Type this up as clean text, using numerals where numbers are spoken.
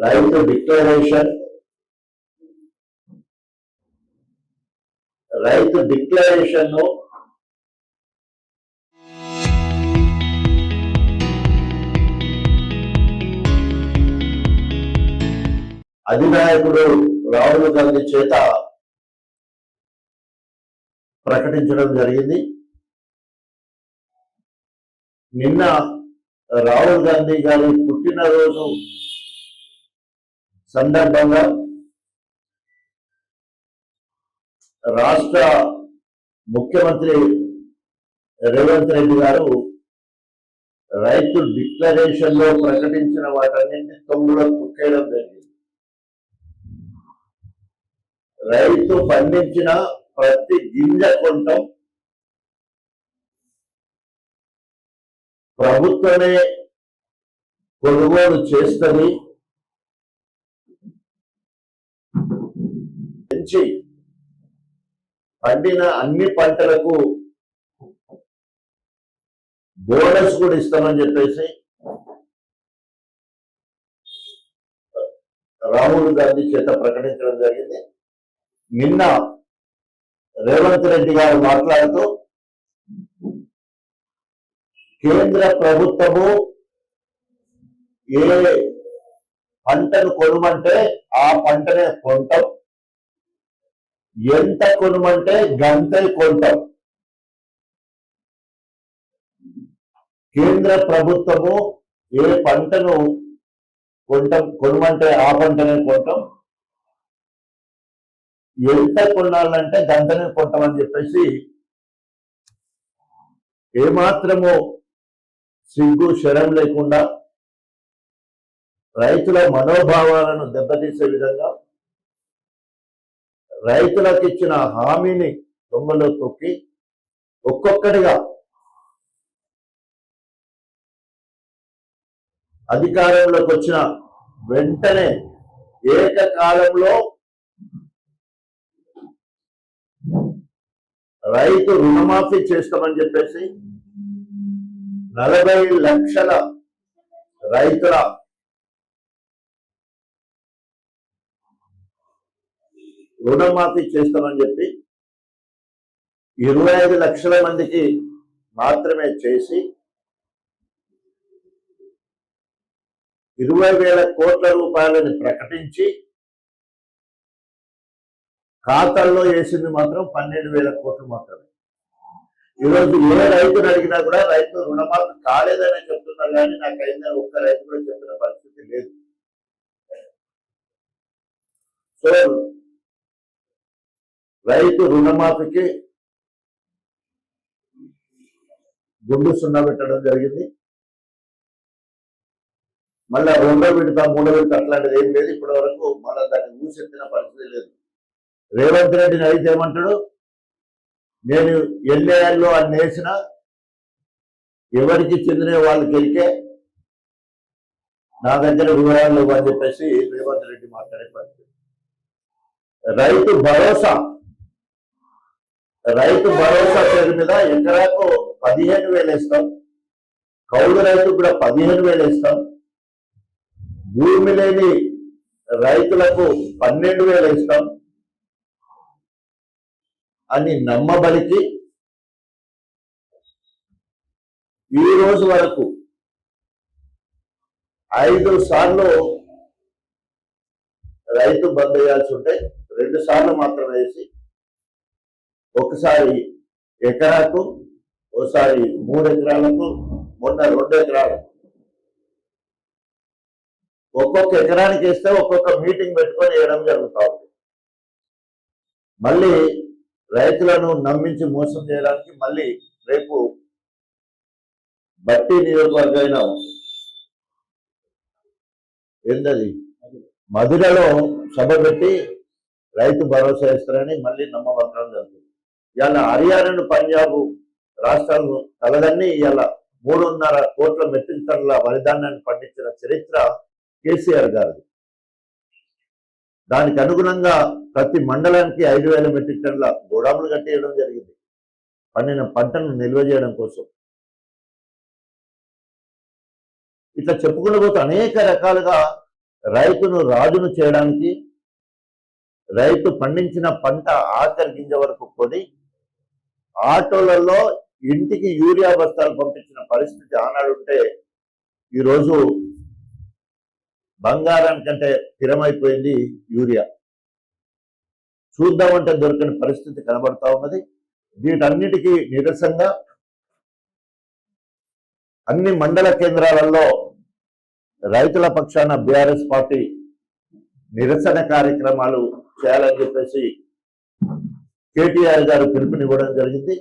రైతు డిక్లరేషన్ ను అధినాయకుడు రాహుల్ గాంధీ చేత ప్రకటించడం జరిగింది. నిన్న రాహుల్ గాంధీ గారి పుట్టినరోజు సందర్భంగా రాష్ట్ర ముఖ్యమంత్రి రేవంత్ రెడ్డి గారు రైతు డిక్లరేషన్ లో ప్రకటించిన వాటన్నింటినీ తొమ్మిదిలో తొక్కేయడం జరిగింది. రైతు పండించిన ప్రతి గింజ కొంటాం ప్రభుత్వమే కొనుగోలు చేస్తుంది, పెంచి పండిన అన్ని పంటలకు బోనస్ కూడా ఇస్తామని చెప్పేసి రాహుల్ గాంధీ చేత ప్రకటించడం జరిగింది. నిన్న రేవంత్ రెడ్డి గారు మాట్లాడుతూ కేంద్ర ప్రభుత్వము ఏ పంటను కొనమంటే ఆ పంటనే కొంటాం, ఎంత కొనమంటే గంతే కొంటాం. కేంద్ర ప్రభుత్వము ఏ పంటను కొనమంటే ఆ పంటనే కొంటాం, ఎంత కొనాలంటే గంటనే కొంటామని చెప్పేసి ఏమాత్రము సిగ్గు శరం లేకుండా రైతుల మనోభావాలను దెబ్బతీసే విధంగా రైతులకు ఇచ్చిన హామీని దొంగలో తొక్కి ఒక్కొక్కటిగా అధికారంలోకి వచ్చిన వెంటనే ఏకకాలంలో రైతు రుణమాఫీ చేస్తామని చెప్పేసి 40 లక్షల రైతుల రుణమాఫీ చేస్తామని చెప్పి 25 లక్షల మందికి మాత్రమే చేసి 20,000 కోట్ల రూపాయలని ప్రకటించి ఖాతాల్లో వేసింది మాత్రం 12,000 కోట్లు మాత్రమే. ఈరోజు ఏ రైతును అడిగినా కూడా రైతు రుణమాఫీ కాలేదని చెప్తున్నారు, కానీ నాకు అయినా ఒక్క రైతు కూడా చెప్పిన పరిస్థితి లేదు. సో రైతు రుణమాఫీకి గుండు సున్నా పెట్టడం జరిగింది. మళ్ళా 2వ విడత 3వ విడత అట్లాంటిది ఏం లేదు. ఇప్పటి వరకు మళ్ళీ దాన్ని ఊసెత్తిన పరిస్థితి లేదు. రేవంత్ రెడ్డిని అయితే ఏమంటాడు, నేను ఎన్ఏఎల్లో అన్ని వేసిన ఎవరికి చెందిన వాళ్ళకి వెళ్ళే నా దగ్గర వివరాలు అని చెప్పేసి రేవంత్ రెడ్డి మాట్లాడే పరిస్థితి. రైతు భరోసా పేరు మీద ఎకరాకు 15,000 ఇస్తాం, కౌలు రైతు కూడా 15,000 ఇస్తాం, భూమి లేని రైతులకు 12,000 ఇస్తాం అని నమ్మబలికి ఈ రోజు వరకు 5 సార్లు రైతు బంద్ వేయాల్సి ఉంటే 2 సార్లు మాత్రం వేసి, ఒకసారి ఎకరాకు, ఒకసారి 3 ఎకరాలకు, మొన్న 2 ఎకరాలకు, ఒక్కొక్క ఎకరానికి వేస్తే ఒక్కొక్క మీటింగ్ పెట్టుకొని వేయడం జరుగుతూ ఉంది. మళ్ళీ రైతులను నమ్మించి మోసం చేయడానికి మళ్ళీ రేపు బట్టి నియోజకవర్గమైన ఏంటది మధురలో సభ పెట్టి రైతు భరోసా ఇస్తారని మళ్ళీ నమ్మబట్టడం జరుగుతుంది. ఇవాళ హర్యానా, పంజాబ్ రాష్ట్రాలు కలదన్నీ ఇవాళ 3.5 కోట్ల మెట్రిక్ టన్నుల వరిధాన్యాన్ని పండించిన చరిత్ర కేసీఆర్ గారిది. దానికి అనుగుణంగా ప్రతి మండలానికి 5,000 మెట్రిక్ టన్నుల గోడాములు కట్టేయడం జరిగింది పండిన పంటను నిల్వ చేయడం కోసం. ఇట్లా చెప్పుకుంటూ పోతే అనేక రకాలుగా రైతును రాజును చేయడానికి, రైతు పండించిన పంట ఆఖరి గింజ వరకు కొని ఆటోలలో ఇంటికి యూరియా బస్తాలు పంపించిన పరిస్థితి ఆనాడుంటే ఈరోజు బంగారం కంటే స్థిరమైపోయింది యూరియా. చూద్దామంటే దొరకని పరిస్థితి కనబడతా ఉన్నది. వీటన్నిటికీ నిరసనగా అన్ని మండల కేంద్రాలలో రైతుల పక్షాన బీఆర్ఎస్ పార్టీ నిరసన కార్యక్రమాలు చేయాలని చెప్పేసి కేటీఆర్ గారు పిలుపునివ్వడం జరిగింది.